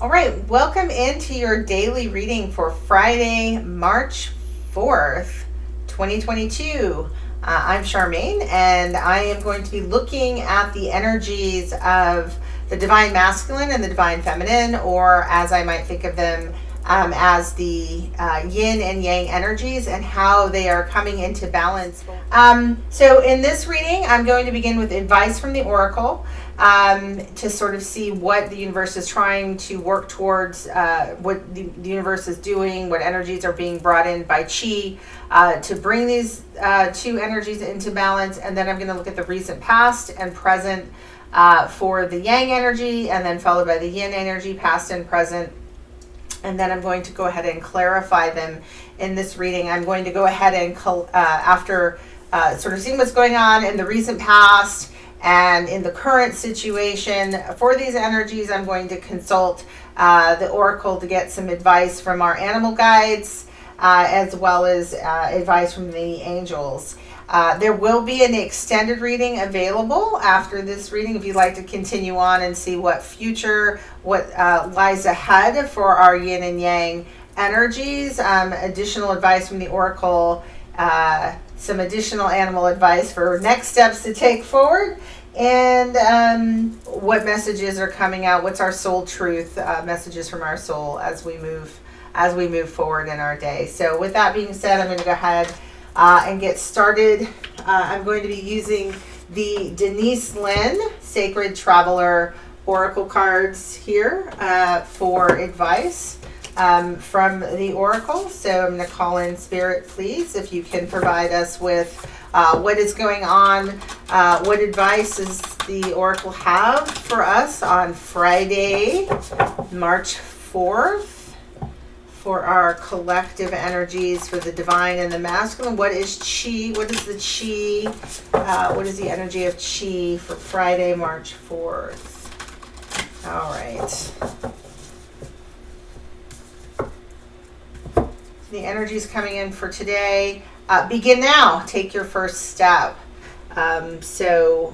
All right, welcome into your daily reading for Friday, March 4th, 2022. I'm Charmaine, and I am going to be looking at the energies of the Divine Masculine and the Divine Feminine, or as I might think of them, as the yin and yang energies and how they are coming into balance. So in this reading, I'm going to begin with advice from the Oracle. To sort of see what the universe is trying to work towards, what the universe is doing, what energies are being brought in by Chi to bring these two energies into balance. And then I'm going to look at the recent past and present for the Yang energy, and then followed by the Yin energy, past and present. And then I'm going to go ahead and clarify them in this reading. I'm going to go ahead and, after sort of seeing what's going on in the recent past, and in the current situation for these energies, I'm going to consult the Oracle to get some advice from our animal guides, as well as advice from the angels. There will be an extended reading available after this reading if you'd like to continue on and see what lies ahead for our yin and yang energies. Additional advice from the Oracle, some additional animal advice for next steps to take forward, and what messages are coming out. What's our soul truth, messages from our soul as we move forward in our day. So with that being said, I'm going to go ahead and get started. I'm going to be using the Denise Lynn Sacred Traveler Oracle cards here for advice from the Oracle. So I'm going to call in Spirit, please, if you can provide us with what is going on, what advice does the Oracle have for us on Friday, March 4th, for our collective energies for the divine and the masculine. What is Chi? What is the Chi? What is the energy of Chi for Friday, March 4th? All right. The energies coming in for today. Begin now. Take your first step. So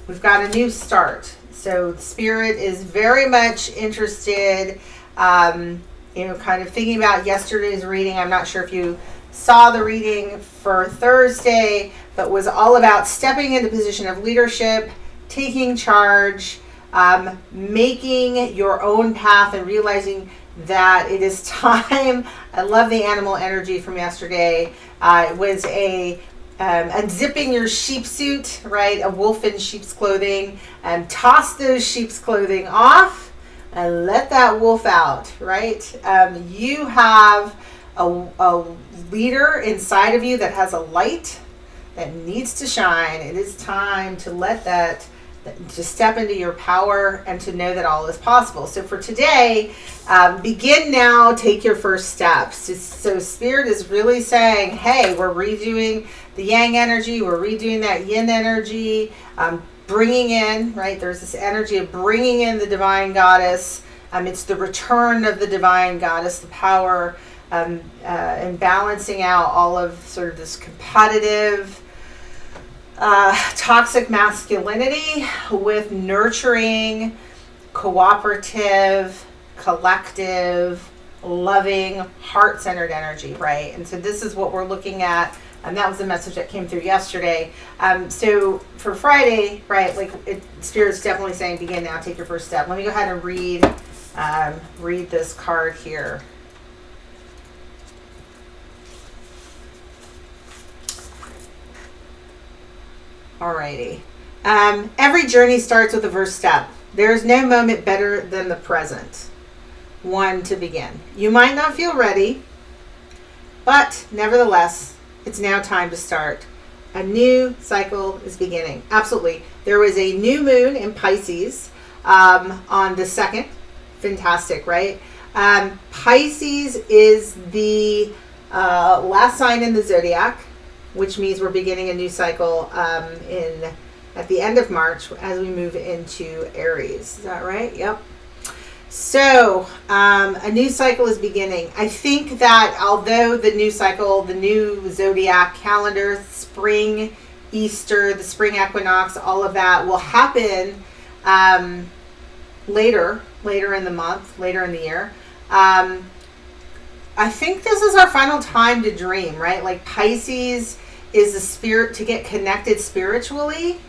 we've got a new start. So Spirit is very much interested, kind of thinking about yesterday's reading. I'm not sure if you saw the reading for Thursday, but was all about stepping into position of leadership, taking charge, making your own path, and realizing that it is time. I love the animal energy from yesterday. It was unzipping your sheep suit, right? A wolf in sheep's clothing, and toss those sheep's clothing off and let that wolf out, right? You have a leader inside of you that has a light that needs to shine. It is time to let that, to step into your power and to know that all is possible. So for today, begin now, take your first steps. So Spirit is really saying, hey, we're redoing the Yang energy, we're redoing that Yin energy, bringing in, right, there's this energy of bringing in the Divine Goddess. It's the return of the Divine Goddess, the power, and balancing out all of sort of this competitive, toxic masculinity with nurturing, cooperative, collective, loving, heart-centered energy, right? And so this is what we're looking at, and that was the message that came through yesterday. So for Friday, right, Spirit's definitely saying, begin now, take your first step. Let me go ahead and read this card here. Alrighty. Every journey starts with the first step. There is no moment better than the present one to begin. You might not feel ready, but nevertheless, it's now time to start. A new cycle is beginning. Absolutely. There was a new moon in Pisces on the 2nd. Fantastic, right? Pisces is the last sign in the zodiac, which means we're beginning a new cycle at the end of March as we move into Aries. Is that right? Yep. So a new cycle is beginning. I think that although the new cycle, the new zodiac calendar, spring, Easter, the spring equinox, all of that will happen later in the month, later in the year. I think this is our final time to dream, right? Like Pisces is the spirit to get connected spiritually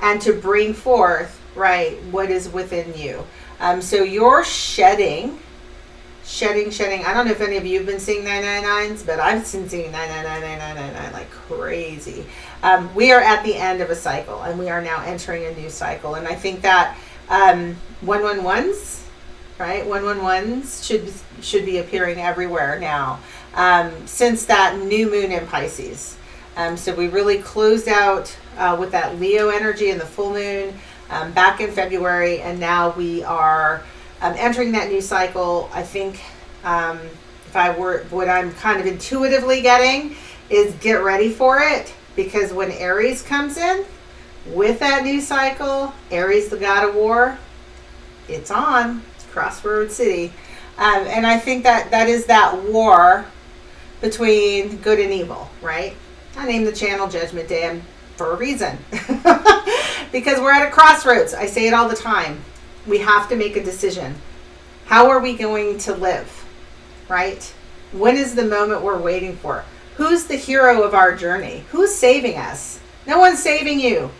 and to bring forth, right, what is within you. So you're shedding. I don't know if any of you have been seeing 999s, but I've been seeing 999 like crazy. We are at the end of a cycle, and we are now entering a new cycle. And I think that 111s, right? 111s should be appearing everywhere now, since that new moon in Pisces. So we really closed out with that Leo energy and the full moon back in February, and now we are entering that new cycle. I think what I'm kind of intuitively getting is get ready for it, because when Aries comes in with that new cycle, Aries, the god of war, it's on. It's Crossroad City. And I think that is that war between good and evil, right? I named the channel Judgment Day for a reason. Because we're at a crossroads. I say it all the time. We have to make a decision. How are we going to live, right? When is the moment we're waiting for? Who's the hero of our journey? Who's saving us? No one's saving you.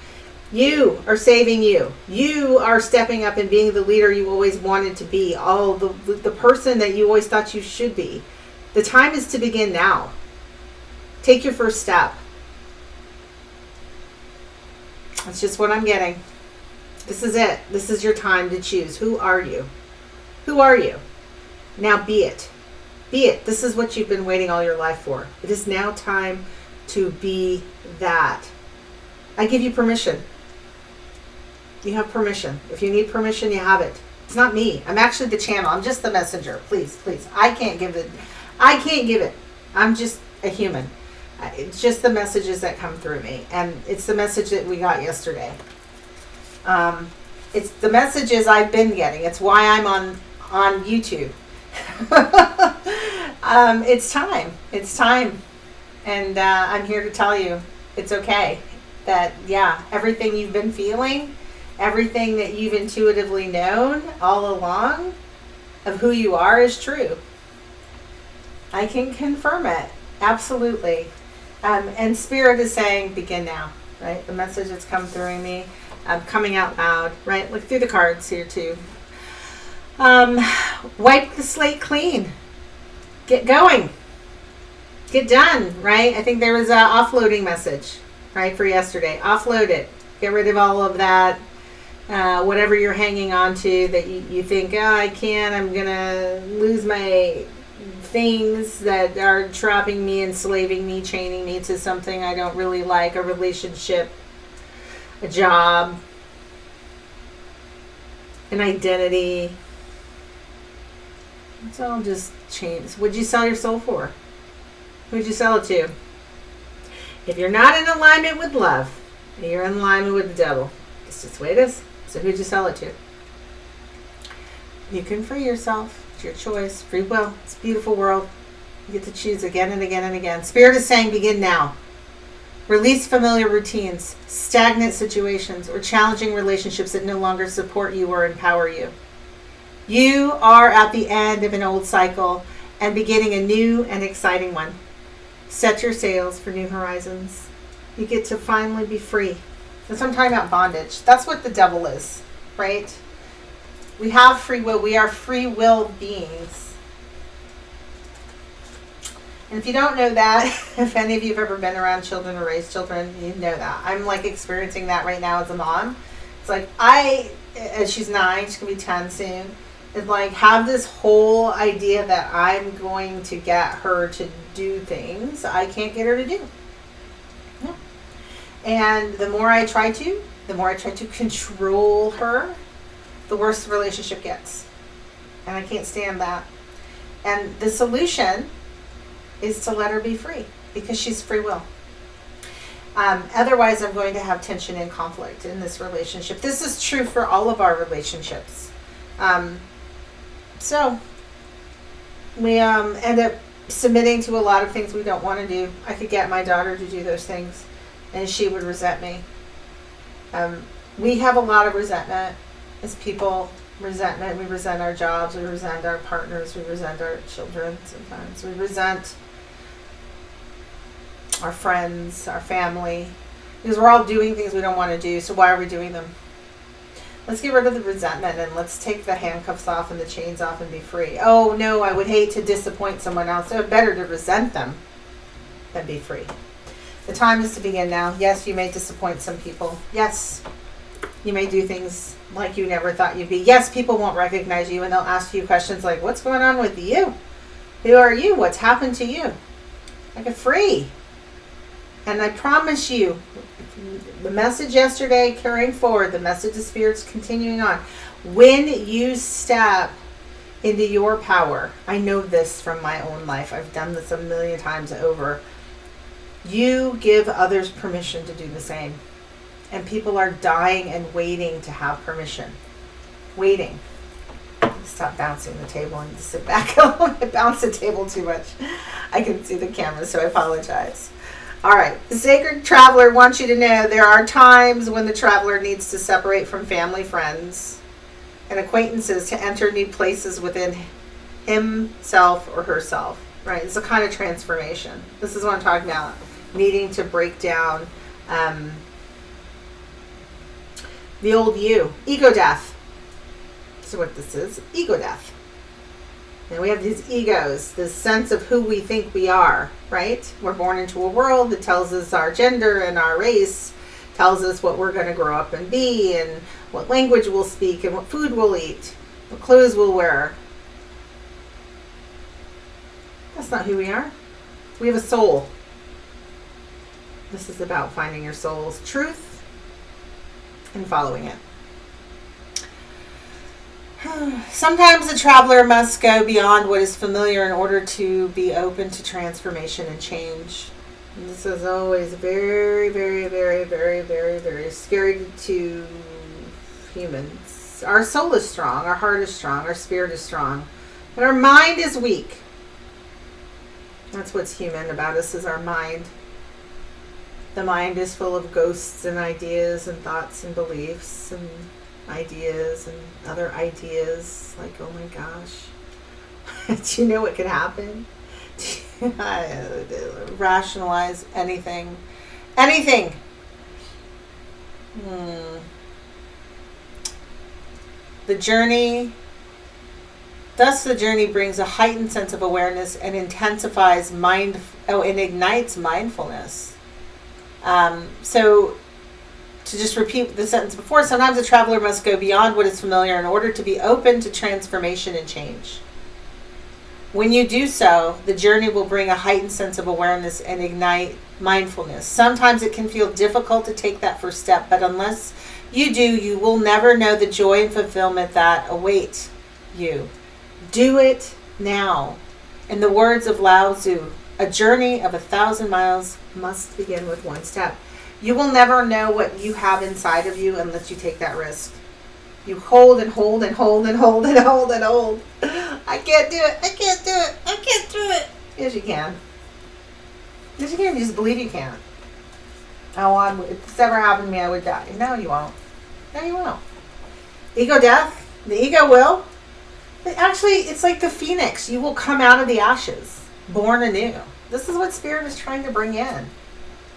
You are saving you. You are stepping up and being the leader you always wanted to be. The person that you always thought you should be. The time is to begin now. Take your first step. That's just what I'm getting. This is it. This is your time to choose. Who are you? Who are you? Now be it. Be it. This is what you've been waiting all your life for. It is now time to be that. I give you permission. You have permission. If you need permission, you have it. It's not me. I'm actually the channel. I'm just the messenger. Please. I can't give it. I'm just a human. It's just the messages that come through me. And it's the message that we got yesterday. It's the messages I've been getting. It's why I'm on YouTube. It's time. It's time. And I'm here to tell you it's okay. That, yeah, everything you've been feeling, everything that you've intuitively known all along of who you are is true. I can confirm it. Absolutely. And Spirit is saying, begin now, right? The message that's come through me, coming out loud, right? Look through the cards here too. Wipe the slate clean. Get going. Get done, right? I think there was an offloading message, right, for yesterday. Offload it. Get rid of all of that, whatever you're hanging on to that you think, oh, I can't, I'm going to lose my things that are trapping me, enslaving me, chaining me to something I don't really like, a relationship, a job, an identity. It's all just chains. What'd you sell your soul for? Who'd you sell it to? If you're not in alignment with love, you're in alignment with the devil. It's just the way it is. So who'd you sell it to? You can free yourself. It's your choice. Free will. It's a beautiful world. You get to choose again and again and again. Spirit is saying begin now. Release familiar routines, stagnant situations, or challenging relationships that no longer support you or empower you. You are at the end of an old cycle and beginning a new and exciting one. Set your sails for new horizons. You get to finally be free. That's what I'm talking about, bondage. That's what the devil is, right? We have free will. We are free will beings. And if you don't know that, if any of you have ever been around children or raised children, you know that. I'm like experiencing that right now as a mom. It's like she's 9, she's going to be 10 soon. It's like have this whole idea that I'm going to get her to do things I can't get her to do. Yeah. And the more I try to control her, the worse the relationship gets. And I can't stand that. And the solution is to let her be free because she's free will. Otherwise, I'm going to have tension and conflict in this relationship. This is true for all of our relationships. So we end up submitting to a lot of things we don't want to do. I could get my daughter to do those things and she would resent me. We have a lot of resentment as people Resentment. We resent our jobs. We resent our partners. We resent our children sometimes. We resent our friends, our family. Because we're all doing things we don't want to do. So why are we doing them? Let's get rid of the resentment and let's take the handcuffs off and the chains off and be free. Oh no, I would hate to disappoint someone else. So it's better to resent them than be free. The time is to begin now. Yes, you may disappoint some people. Yes, you may do things like you never thought you'd be. Yes, people won't recognize you and they'll ask you questions like, what's going on with you? Who are you? What's happened to you? I get free. And I promise you, the message yesterday carrying forward, the message of Spirit's continuing on. When you step into your power, I know this from my own life. I've done this a million times over. You give others permission to do the same. And people are dying and waiting to have permission. Waiting. Stop bouncing the table and sit back. I bounce the table too much. I can see the camera, so I apologize. All right. The Sacred Traveler wants you to know there are times when the traveler needs to separate from family, friends, and acquaintances to enter new places within himself or herself. Right? It's a kind of transformation. This is what I'm talking about. Needing to break down the old you. Ego death. So what this is, ego death. And we have these egos, this sense of who we think we are, right? We're born into a world that tells us our gender and our race, tells us what we're going to grow up and be, and what language we'll speak, and what food we'll eat, what clothes we'll wear. That's not who we are. We have a soul. This is about finding your soul's truth and following it. Sometimes the traveler must go beyond what is familiar in order to be open to transformation and change. And this is always very, very, very, very, very, very scary to humans. Our soul is strong, our heart is strong, our spirit is strong, but our mind is weak. That's what's human about us, is our mind. The mind is full of ghosts and ideas and thoughts and beliefs and ideas and other ideas, like, oh my gosh, do you know what could happen? Rationalize anything. The journey brings a heightened sense of awareness and intensifies and ignites mindfulness. So to just repeat the sentence before, sometimes a traveler must go beyond what is familiar in order to be open to transformation and change. When you do so, the journey will bring a heightened sense of awareness and ignite mindfulness. Sometimes it can feel difficult to take that first step, but unless you do, you will never know the joy and fulfillment that await you. Do it now. In the words of Lao Tzu, a journey of 1,000 miles must begin with one step. You will never know what you have inside of you unless you take that risk. You hold and hold and hold and hold and hold and hold. I can't do it. I can't do it. I can't do it. Yes, you can. Yes, you can. You just believe you can. Oh, if this ever happened to me, I would die. No, you won't. No, you won't. Ego death. The ego will. But actually, it's like the phoenix. You will come out of the ashes, born anew. This is what Spirit is trying to bring in.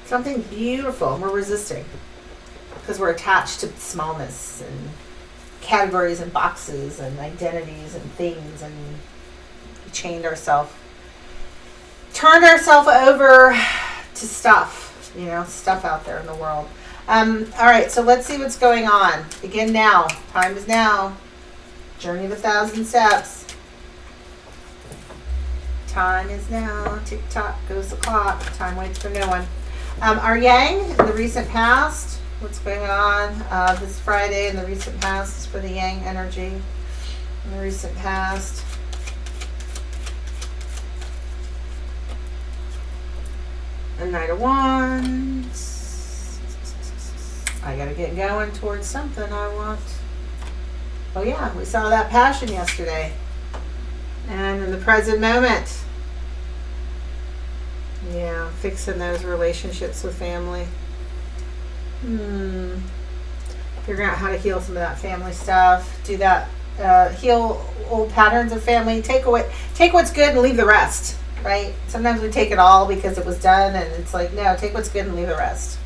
Something beautiful. And we're resisting because we're attached to smallness and categories and boxes and identities and things, and we turned ourselves over to stuff, stuff out there in the world. All right, so let's see what's going on. Begin now. Time is now. Journey of 1,000 steps. Time is now. Tick tock goes the clock. Time waits for no one. Our yang in the recent past. What's going on this Friday in the recent past is for the yang energy in the recent past. The Knight of Wands. I gotta get going towards something I want. Oh yeah, we saw that passion yesterday. And in the present moment. Yeah, fixing those relationships with family. Figuring out how to heal some of that family stuff. Do that heal old patterns of family. Take what's good and leave the rest. Right? Sometimes we take it all because it was done, and it's like, no, take what's good and leave the rest.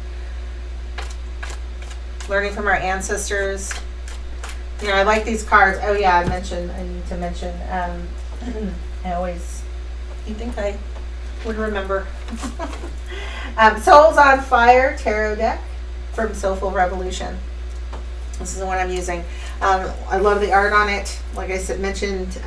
Learning from our ancestors. You know, I like these cards. Oh yeah, I need to mention. You think I would remember. Souls on Fire tarot deck from Soulful Revolution. This is the one I'm using. I love the art on it. Like I said, mentioned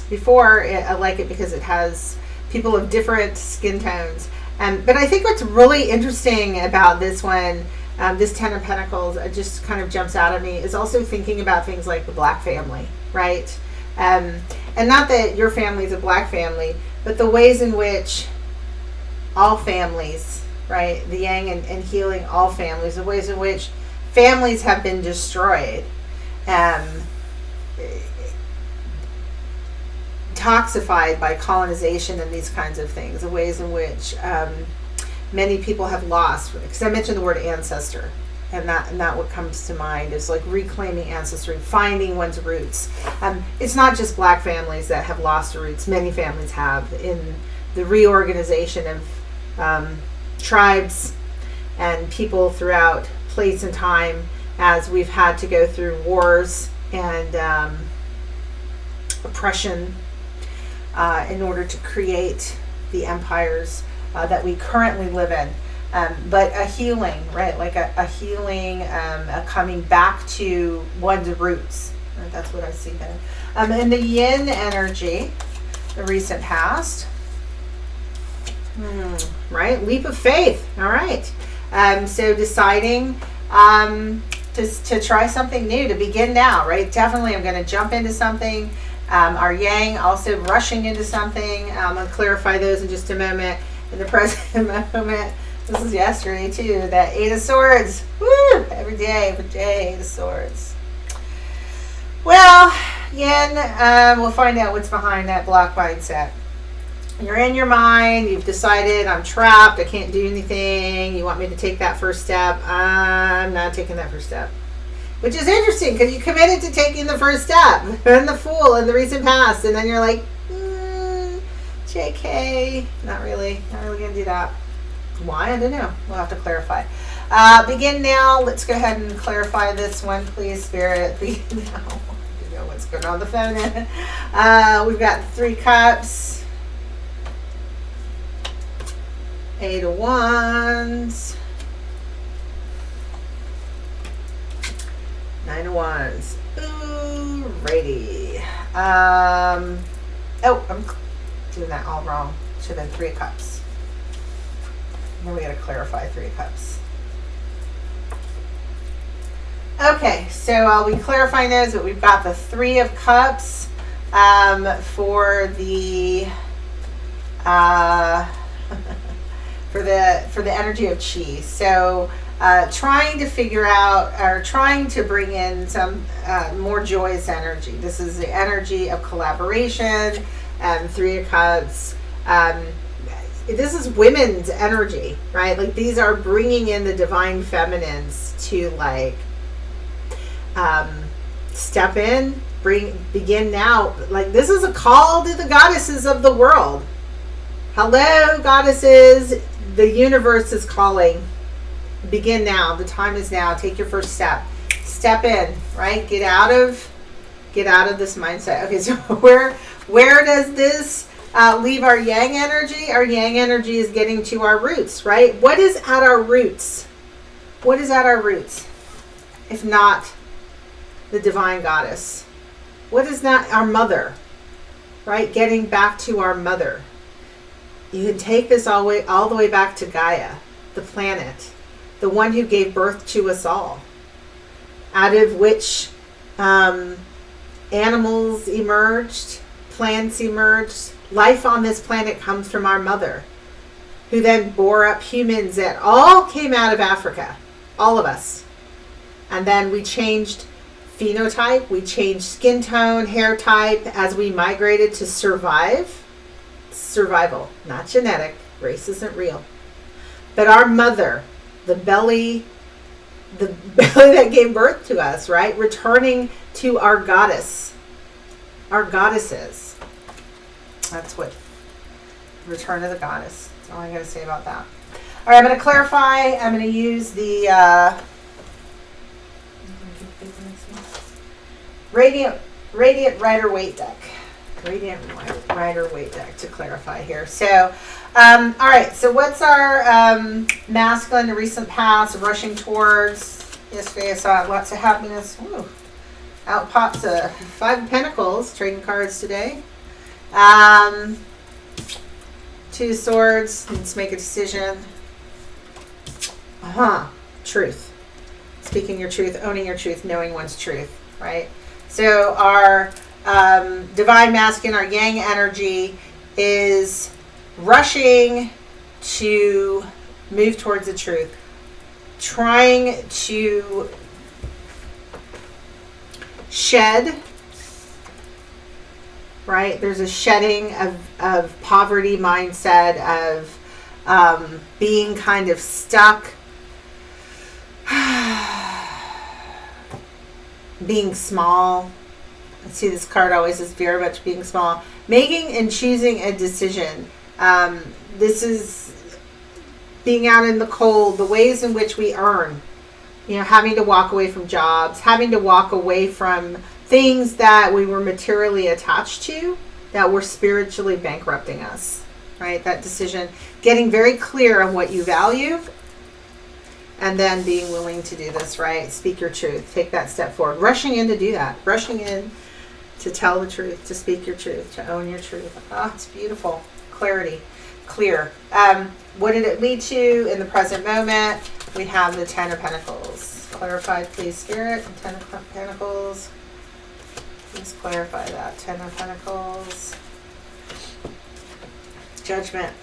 before, I like it because it has people of different skin tones. But I think what's really interesting about this one, this Ten of Pentacles, it just kind of jumps out at me, is also thinking about things like the Black family, right? And not that your family is a Black family, but the ways in which all families, right, the yang and healing all families, the ways in which families have been destroyed, toxified by colonization and these kinds of things, the ways in which many people have lost, because I mentioned the word ancestor, and that what comes to mind is like reclaiming ancestry, finding one's roots. It's not just Black families that have lost their roots. Many families have, in the reorganization of tribes and people throughout place and time, as we've had to go through wars and oppression in order to create the empires that we currently live in. But a healing, right? Like a healing, a coming back to one's roots. Right? That's what I see there. And the yin energy, the recent past. Right? Leap of faith. All right. So deciding to try something new, to begin now, right? Definitely I'm going to jump into something. Our yang also rushing into something. I'm going to clarify those in just a moment. In the present moment, this was yesterday too, that Eight of Swords. Woo! Every day, Eight of Swords. Well, yin, we'll find out what's behind that block mindset. You're in your mind, you've decided, I'm trapped, I can't do anything, you want me to take that first step. I'm not taking that first step. Which is interesting, because you committed to taking the first step, and the Fool in the recent past, and then you're like, JK, not really going to do that. Why? I don't know. We'll have to clarify. Begin now. Let's go ahead and clarify this one, please, Spirit. Begin now. I don't know what's going on the phone. We've got 3 cups. 8 of Wands. 9 of Wands. Ooh, righty. I'm doing that all wrong. Should have been 3 of Cups. Then we got to clarify 3 of Cups. Okay, so I'll be clarifying those, but we've got the 3 of Cups for the for the energy of Chi. So trying to figure out, or trying to bring in some more joyous energy. This is the energy of collaboration. 3 of Cups. This is women's energy, right? Like, these are bringing in the divine feminines to, like, step in, begin now. Like, this is a call to the goddesses of the world. Hello, goddesses. The universe is calling. Begin now. The time is now. Take your first step. Step in, right? Get out of this mindset. Okay, so where does this leave our yang energy? Our yang energy is getting to our roots, right? What is at our roots? What is at our roots? If not the divine goddess? What is not our mother, right? Getting back to our mother. You can take this all the way back to Gaia, the planet, the one who gave birth to us all, out of which animals emerged, plants emerged. Life on this planet comes from our mother, who then bore up humans that all came out of Africa, all of us. And then we changed phenotype, we changed skin tone, hair type, as we migrated to survival, not genetic. Race isn't real. But our mother, the belly the belly that gave birth to us, right? Returning to our goddess, our goddesses. That's what return to the goddess. That's all I got to say about that. All right, I'm going to clarify. I'm going to use the Radiant Rider Weight Deck. Radiant Rider Weight Deck to clarify here. So, all right. So, what's our masculine recent past rushing towards? Yesterday, I saw lots of happiness. Ooh. Out pops a 5 of Pentacles. Trading cards today. 2 of Swords. Let's make a decision. Truth. Speaking your truth, owning your truth, knowing one's truth, right? So our divine masculine, our yang energy is rushing to move towards the truth, trying to shed, right? There's a shedding of poverty mindset, of being kind of stuck, being small. I see this card always as very much being small. Making and choosing a decision. This is being out in the cold, the ways in which we earn. You know, having to walk away from jobs, having to walk away from things that we were materially attached to, that were spiritually bankrupting us, right? That decision, getting very clear on what you value, and then being willing to do this, right? Speak your truth. Take that step forward. Rushing in to do that. Rushing in to tell the truth, to speak your truth, to own your truth. It's beautiful. Clarity. Clear. What did it lead to in the present moment? We have the 10 of Pentacles. Clarified, please, Spirit. 10 of Pentacles. Please clarify that. 10 of Pentacles. Judgment.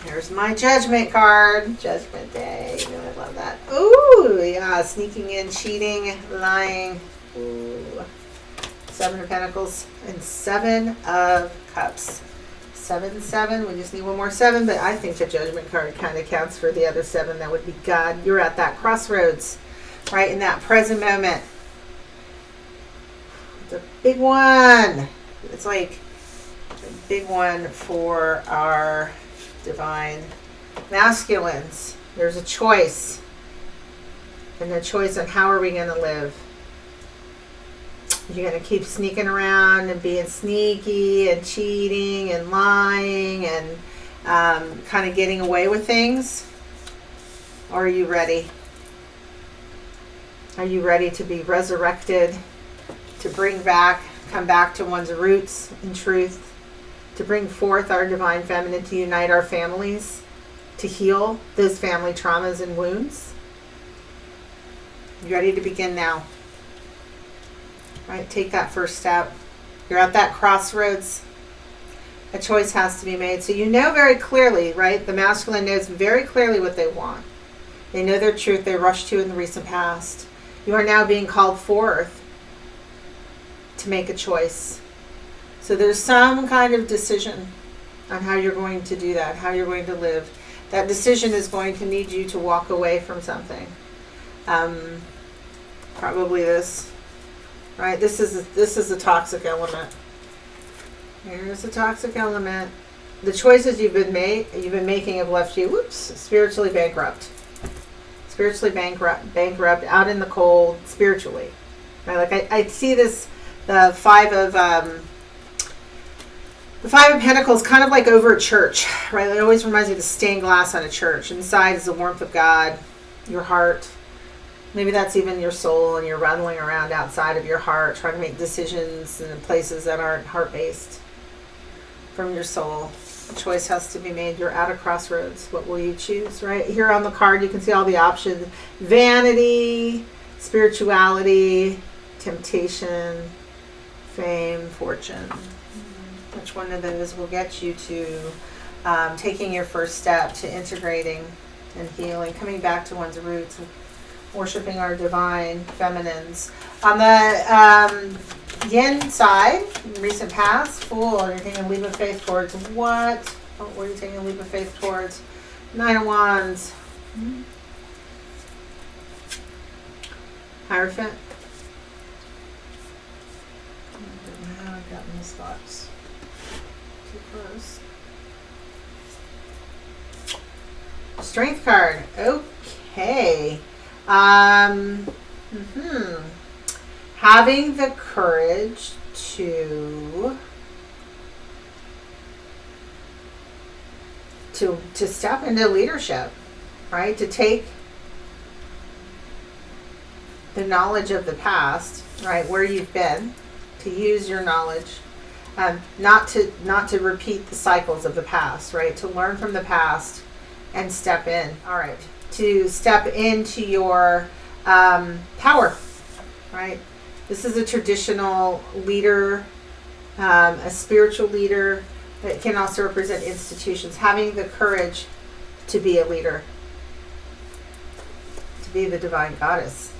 Here's my Judgment card. Judgment Day. You know, I love that. Ooh, yeah. Sneaking in, cheating, lying. Ooh. 7 of Pentacles and 7 of Cups. 7, 7. We just need one more 7, but I think the Judgment card kind of counts for the other 7. That would be God. You're at that crossroads, right? In that present moment. It's a big one. It's like a big one for our divine masculines. There's a choice, and a choice on how are we going to live. You're going to keep sneaking around and being sneaky and cheating and lying and kind of getting away with things, or are you ready? Are you ready to be resurrected, to come back to one's roots in truth, to bring forth our divine feminine, to unite our families, to heal those family traumas and wounds? You ready to begin now? Right? Take that first step. You're at that crossroads. A choice has to be made. So you know very clearly, right? The masculine knows very clearly what they want. They know their truth. They rushed to in the recent past. You are now being called forth to make a choice. So there's some kind of decision on how you're going to do that, how you're going to live. That decision is going to need you to walk away from something. Probably this, right? This is a toxic element. Here's the toxic element. The choices you've been making have left you, spiritually bankrupt. Spiritually bankrupt, out in the cold, spiritually. Right? Like I see this, the Five of Pentacles, kind of like over a church, right? It always reminds me of the stained glass on a church. Inside is the warmth of God, your heart. Maybe that's even your soul, and you're rattling around outside of your heart, trying to make decisions in places that aren't heart-based. From your soul, a choice has to be made. You're at a crossroads. What will you choose, right? Here on the card, you can see all the options. Vanity, spirituality, temptation, fame, fortune. Which one of those will get you to taking your first step to integrating and healing, coming back to one's roots, worshiping our divine feminines. On the yin side, recent past, Fool, you're taking a leap of faith towards what? What are you taking a leap of faith towards? 9 of Wands. Hierophant. Now I got in this box. Too close. Strength card. Okay. Having the courage to step into leadership, right? To take the knowledge of the past, right, where you've been, to use your knowledge, not to repeat the cycles of the past, right? To learn from the past and step in. All right, to step into your power, right? This is a traditional leader, a spiritual leader that can also represent institutions. Having the courage to be a leader, to be the divine goddess.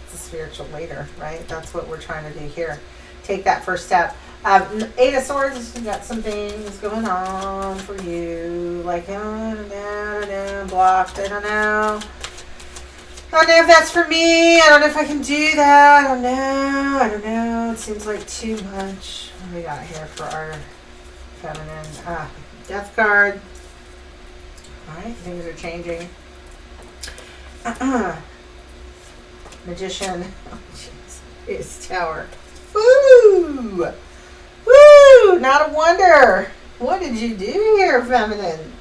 It's a spiritual leader, right? That's what we're trying to do here. Take that first step. Eight of Swords, you got some things going on for you. Like, I don't know, blocked, I don't know. I don't know if that's for me. I don't know if I can do that. I don't know. It seems like too much. What do we got here for our feminine? Death card. Alright, things are changing. Magician. Oh, jeez. It's Tower. Woo! Woo! Not a wonder. What did you do here, feminine?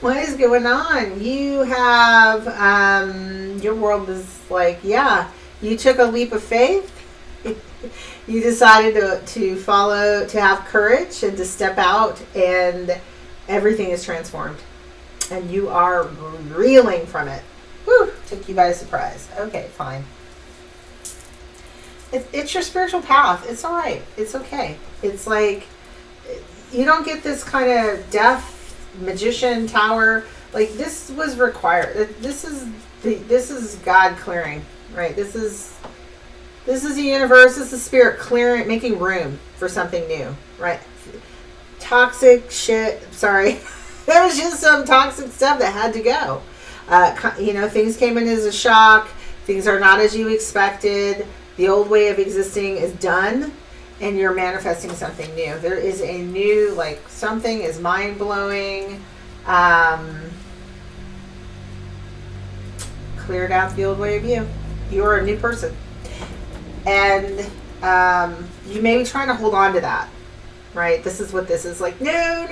What is going on? You have, your world is like, yeah, you took a leap of faith. You decided to follow, to have courage and to step out, and everything is transformed. And you are reeling from it. Woo! Took you by surprise. Okay, fine. It's your spiritual path. It's all right. It's okay. It's like, you don't get this kind of death, magician, tower. Like, this was required. This is God clearing, right? This is the universe. This is spirit clearing, making room for something new, right? Toxic shit. Sorry. There was just some toxic stuff that had to go. Things came in as a shock. Things are not as you expected. The old way of existing is done, and you're manifesting something new. There is a new, like, something is mind-blowing. Cleared out the old way of you. You're a new person. And you may be trying to hold on to that, right? This is what this is like. No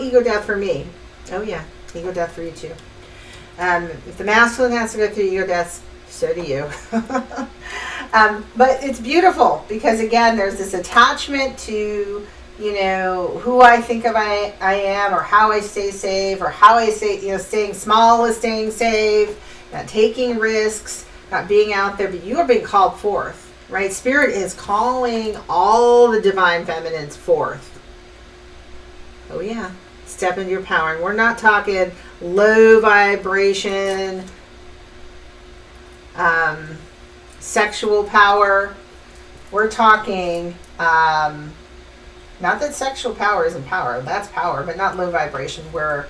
ego death for me. Oh, yeah, ego death for you, too. If the masculine has to go through ego deaths, so do you. But it's beautiful because, again, there's this attachment to, who I think of I am, or how I stay safe, or how I say, staying small is staying safe, not taking risks, not being out there. But you are being called forth, right? Spirit is calling all the divine feminines forth. Oh, yeah. Step into your power. And we're not talking low vibration, sexual power. We're talking, not that sexual power isn't power, that's power, but not low vibration, where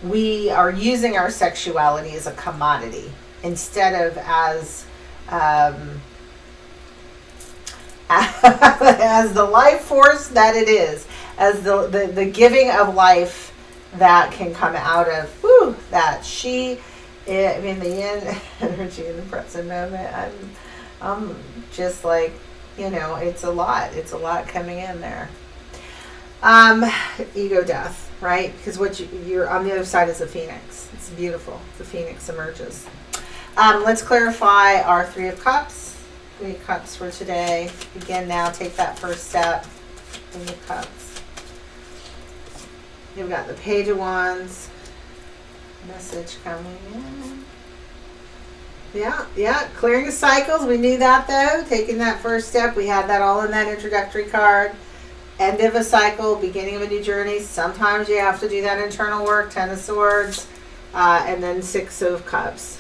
we are using our sexuality as a commodity instead of as as the life force that it is, as the giving of life that can come out of that she. I mean, the yin energy in the present moment, I'm just like, it's a lot. It's a lot coming in there. Ego death, right? Because what you're on the other side is a phoenix. It's beautiful. The phoenix emerges. Let's clarify our Three of Cups. Three of Cups for today. Begin now. Take that first step. Three of Cups. You've got the Page of Wands. Message coming in. Yeah, clearing the cycles. We knew that, though. Taking that first step. We had that all in that introductory card. End of a cycle, beginning of a new journey. Sometimes you have to do that internal work. Ten of Swords, and then Six of Cups.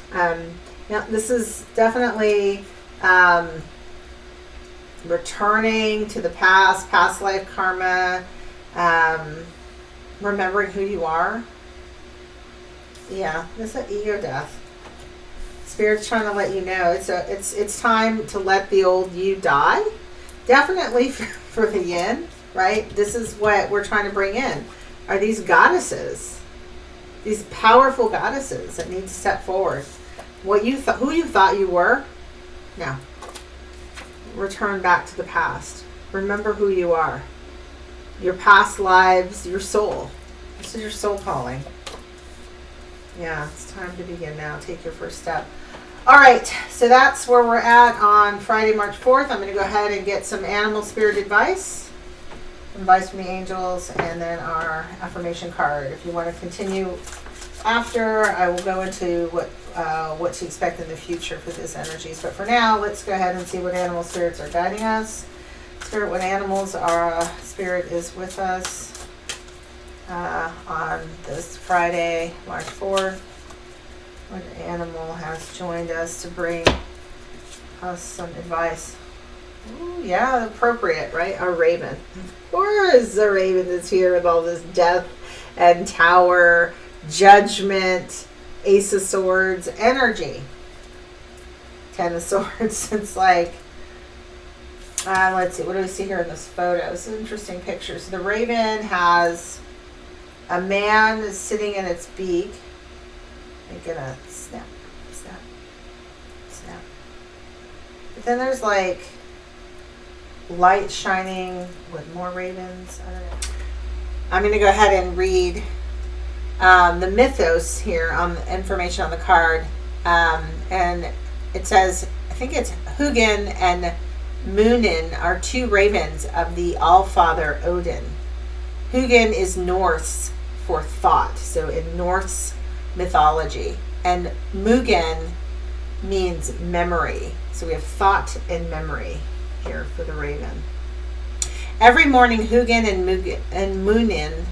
This is definitely returning to the past life karma, remembering who you are. Yeah, this is an ego death. Spirit's trying to let you know it's time to let the old you die. Definitely for the yin, right? This is what we're trying to bring in. Are these goddesses, these powerful goddesses that need to step forward. Who you thought you were, no. Return back to the past. Remember who you are. Your past lives, your soul. This is your soul calling. Yeah, it's time to begin now. Take your first step. All right, so that's where we're at on Friday, March 4th. I'm going to go ahead and get some animal spirit advice from the angels, and then our affirmation card. If you want to continue after, I will go into what to expect in the future for this energies. But for now, let's go ahead and see what animal spirits are guiding us. Spirit, what animals are, spirit is with us on this Friday, March 4th. What animal has joined us to bring us some advice? Ooh, yeah, appropriate, right? A raven. Of course, a raven is here with all this death and tower, judgment, ace of swords, energy. 10 of swords. It's like, let's see, what do we see here in this photo? It's an interesting picture. So the raven has a man sitting in its beak. I'm gonna snap. But then there's like light shining with more ravens. I don't know. I'm gonna go ahead and read the mythos here on the information on the card. And it says, I think it's Hugin and Munin are two ravens of the Allfather Odin. Hugin is Norse for thought, so in Norse mythology, and Mugen means memory. So we have thought and memory here for the raven. Every morning, Hugin and Munin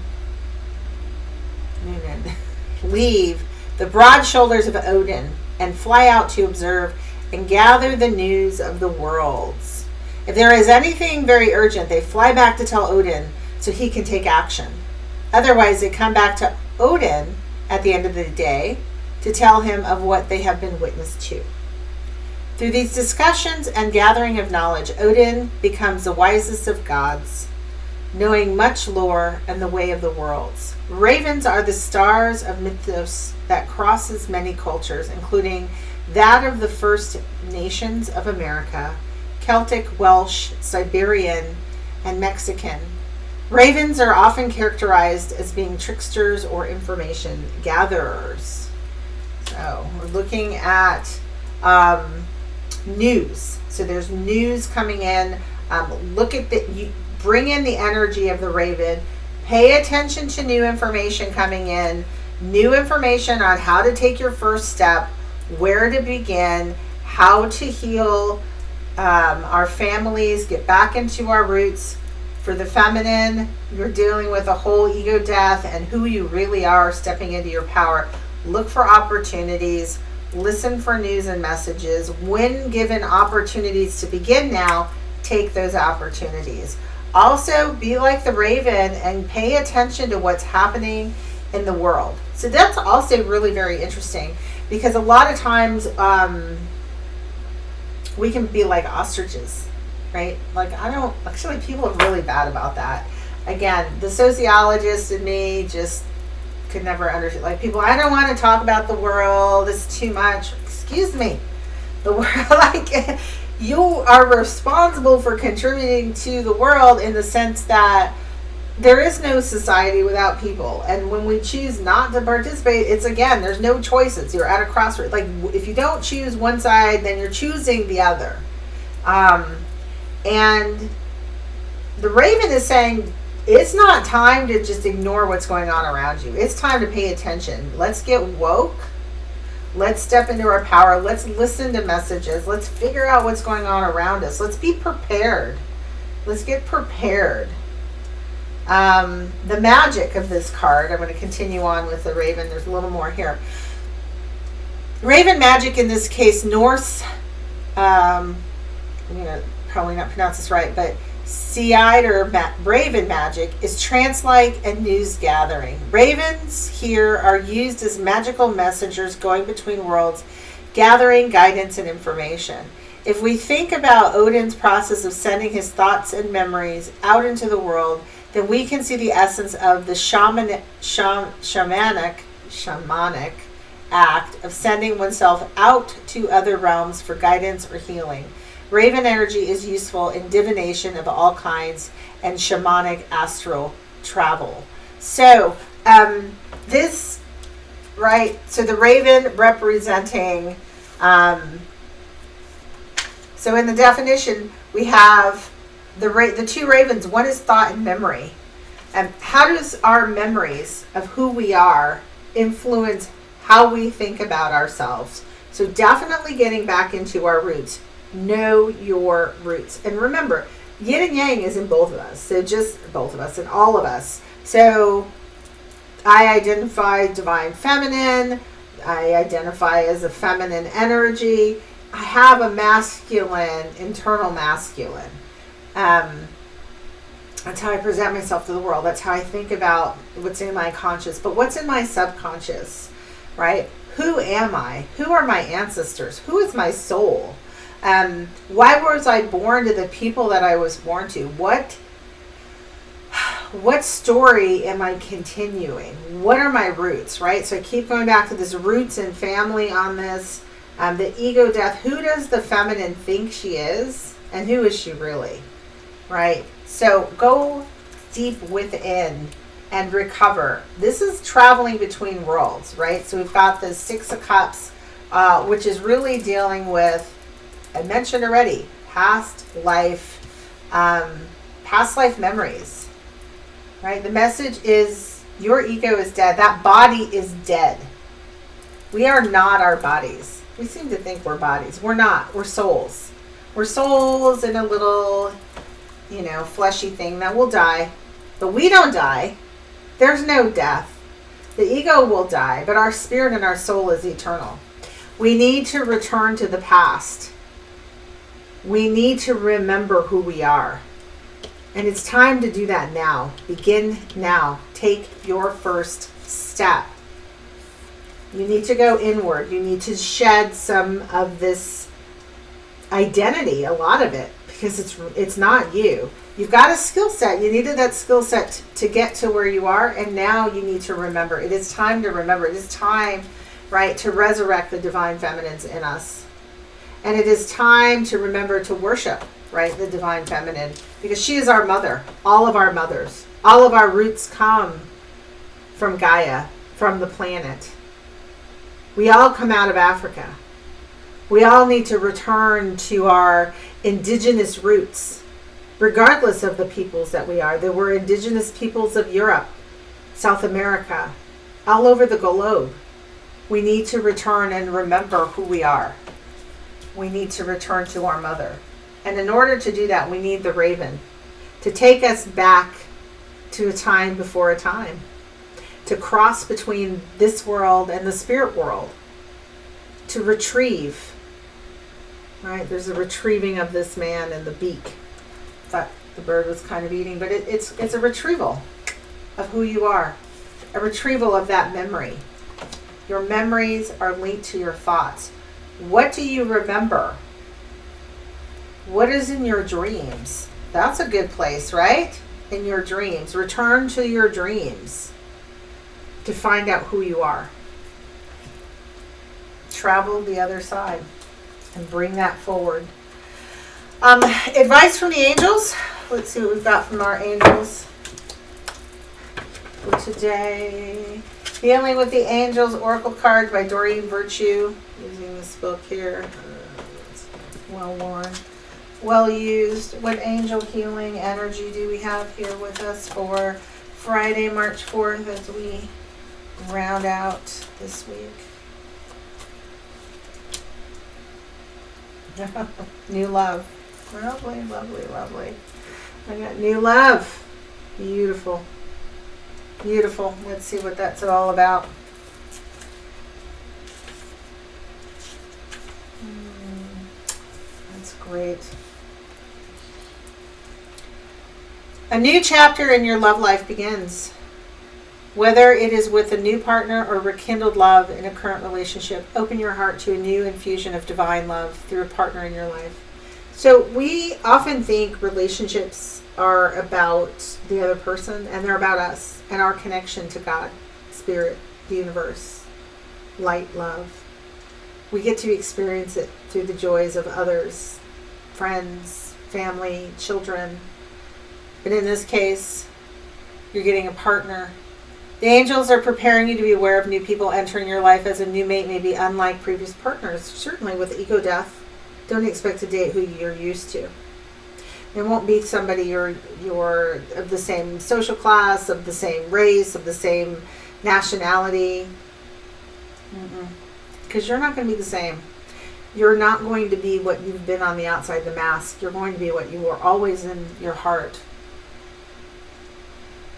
leave the broad shoulders of Odin and fly out to observe and gather the news of the worlds. If there is anything very urgent, they fly back to tell Odin so he can take action. Otherwise, they come back to Odin at the end of the day to tell him of what they have been witness to. Through these discussions and gathering of knowledge, Odin becomes the wisest of gods, knowing much lore and the way of the worlds. Ravens are the stars of mythos that crosses many cultures, including that of the First Nations of America, Celtic, Welsh, Siberian, and Mexican. Ravens are often characterized as being tricksters or information gatherers. So we're looking at news. So there's news coming in. You bring in the energy of the raven. Pay attention to new information coming in. New information on how to take your first step, where to begin, how to heal our families, get back into our roots. For the feminine, you're dealing with a whole ego death and who you really are, stepping into your power. Look for opportunities. Listen for news and messages. When given opportunities to begin now, take those opportunities. Also, be like the raven and pay attention to what's happening in the world. So that's also really very interesting, because a lot of times we can be like ostriches, right? Like, people are really bad about that. Again, the sociologist in me just could never understand. Like, people, I don't want to talk about the world. It's too much. Excuse me. The world, like, you are responsible for contributing to the world in the sense that there is no society without people. And when we choose not to participate, it's, again, there's no choices. You're at a crossroads. Like, if you don't choose one side, then you're choosing the other. And the raven is saying, it's not time to just ignore what's going on around you. It's time to pay attention. Let's get woke. Let's step into our power. Let's listen to messages. Let's figure out what's going on around us. Let's be prepared. Let's get prepared. The magic of this card, I'm going to continue on with the raven. There's a little more here. Raven magic, in this case, Norse, I'm going to probably not pronounce this right, but Seide or raven magic is trance-like and news gathering. Ravens here are used as magical messengers going between worlds, gathering guidance and information. If we think about Odin's process of sending his thoughts and memories out into the world, then we can see the essence of the shamanic act of sending oneself out to other realms for guidance or healing. Raven energy is useful in divination of all kinds and shamanic astral travel. So this, right, so the raven representing, so in the definition we have the two ravens. One is thought and memory. And how does our memories of who we are influence how we think about ourselves? So definitely getting back into our roots. Know your roots. And remember, yin and yang is in both of us. So just both of us and all of us. So I identify divine feminine. I identify as a feminine energy. I have a masculine, internal masculine. That's how I present myself to the world. That's how I think about what's in my conscious. But what's in my subconscious, right? Who am I? Who are my ancestors? Who is my soul? Why was I born to the people that I was born to? What story am I continuing? What are my roots, right? So I keep going back to this roots and family on this. The ego death. Who does the feminine think she is? And who is she really? Right? So go deep within and recover. This is traveling between worlds, right? So we've got the Six of Cups, which is really dealing with, I mentioned already, past life memories, right? The message is your ego is dead. That body is dead. We are not our bodies. We seem to think we're bodies. We're not. We're souls. We're souls in a little, fleshy thing that will die. But we don't die. There's no death. The ego will die, but our spirit and our soul is eternal. We need to return to the past. We need to remember who we are. And it's time to do that now. Begin now. Take your first step. You need to go inward. You need to shed some of this identity, a lot of it, because it's not you. You've got a skill set. You needed that skill set to get to where you are, and now you need to remember. It is time to remember. It is time, right, to resurrect the divine feminines in us. And it is time to remember to worship, right, the divine feminine, because she is our mother, all of our mothers. All of our roots come from Gaia, from the planet. We all come out of Africa. We all need to return to our indigenous roots, regardless of the peoples that we are. There were indigenous peoples of Europe, South America, all over the globe. We need to return and remember who we are. We need to return to our mother. And in order to do that, we need the raven to take us back to a time before a time, to cross between this world and the spirit world, to retrieve. Right? There's a retrieving of this man and the beak that the bird was kind of eating, but it's a retrieval of who you are, a retrieval of that memory. Your memories are linked to your thoughts. What do you remember? What is in your dreams? That's a good place, right? In your dreams. Return to your dreams to find out who you are. Travel the other side and bring that forward. Advice from the angels. Let's see what we've got from our angels for today. Dealing with the Angels Oracle card by Doreen Virtue. Using this book here. It's well worn. Well used. What angel healing energy do we have here with us for Friday, March 4th as we round out this week? New love. Lovely, lovely, lovely. I got new love. Beautiful. Beautiful. Let's see what that's all about. That's great. A new chapter in your love life begins. Whether it is with a new partner or rekindled love in a current relationship, open your heart to a new infusion of divine love through a partner in your life. So we often think relationships are about the other person, and they're about us and our connection to God, Spirit, the universe, light, love. We get to experience it through the joys of others, friends, family, children. But in this case, you're getting a partner. The angels are preparing you to be aware of new people entering your life, as a new mate may be unlike previous partners. Certainly with ego death, don't expect to date who you're used to. It won't be somebody you're of the same social class, of the same race, of the same nationality. Because you're not going to be the same. You're not going to be what you've been on the outside, the mask. You're going to be what you were always in your heart.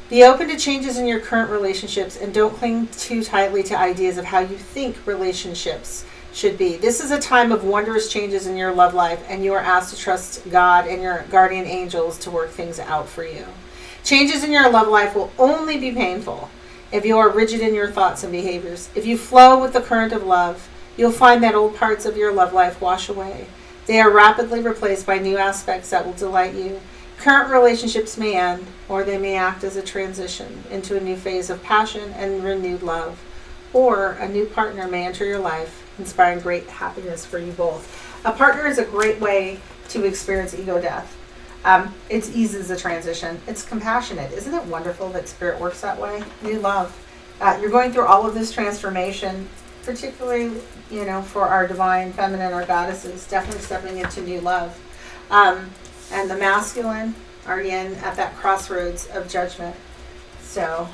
Be open to changes in your current relationships, and don't cling too tightly to ideas of how you think relationships should be. This is a time of wondrous changes in your love life, and you are asked to trust God and your guardian angels to work things out for you. Changes in your love life will only be painful if you are rigid in your thoughts and behaviors. If you flow with the current of love, you'll find that old parts of your love life wash away. They are rapidly replaced by new aspects that will delight you. Current relationships may end, or they may act as a transition into a new phase of passion and renewed love. Or a new partner may enter your life, inspiring great happiness for you both. A partner is a great way to experience ego death. It eases the transition. It's compassionate. Isn't it wonderful that Spirit works that way? New love. You're going through all of this transformation, particularly, for our divine feminine, our goddesses, definitely stepping into new love. And the masculine are yin at that crossroads of judgment. So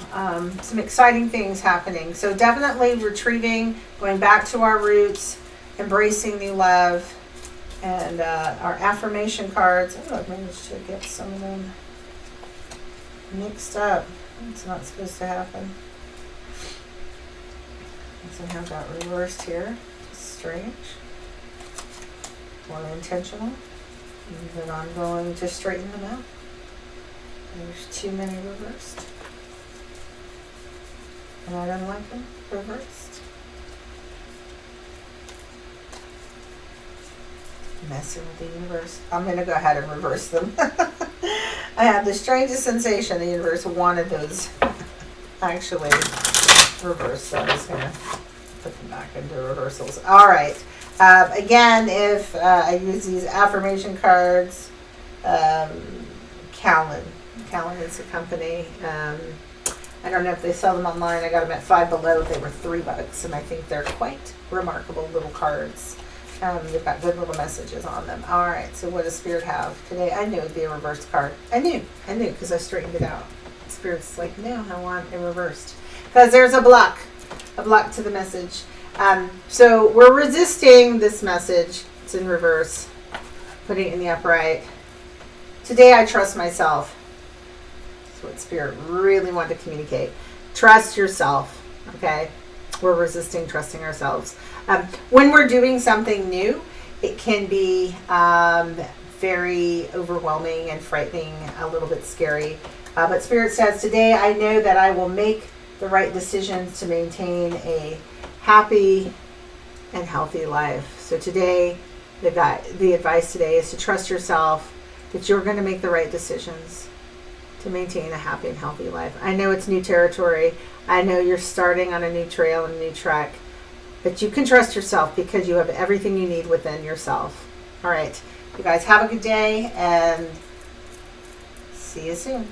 some exciting things happening. So definitely retrieving, going back to our roots, embracing new love, and our affirmation cards. Oh, I managed to get some of them mixed up. It's not supposed to happen. I somehow got reversed here. Just strange. More intentional. And then I'm going to straighten them out. There's too many reversed. And I don't like them reversed. Messing with the universe. I'm going to go ahead and reverse them. I had the strangest sensation the universe wanted those actually reversed. So I'm just going to put them back into reversals. All right. Again, if I use these affirmation cards, Callan is the company. I don't know if they sell them online. I got them at Five Below. They were $3, and I think they're quite remarkable little cards. They've got good little messages on them. All right, so what does Spirit have today? I knew it would be a reversed card. I knew, because I straightened it out. Spirit's like, no, I want it reversed. Because there's a block to the message. So we're resisting this message. It's in reverse. Putting it in the upright. Today I trust myself. That's what Spirit really wanted to communicate. Trust yourself. Okay? We're resisting trusting ourselves. When we're doing something new, it can be very overwhelming and frightening, a little bit scary. But Spirit says, today I know that I will make the right decisions to maintain a happy and healthy life. So today, the advice today is to trust yourself, that you're going to make the right decisions to maintain a happy and healthy life. I know it's new territory. I know you're starting on a new trail and a new track, but you can trust yourself because you have everything you need within yourself. All right, you guys have a good day and see you soon.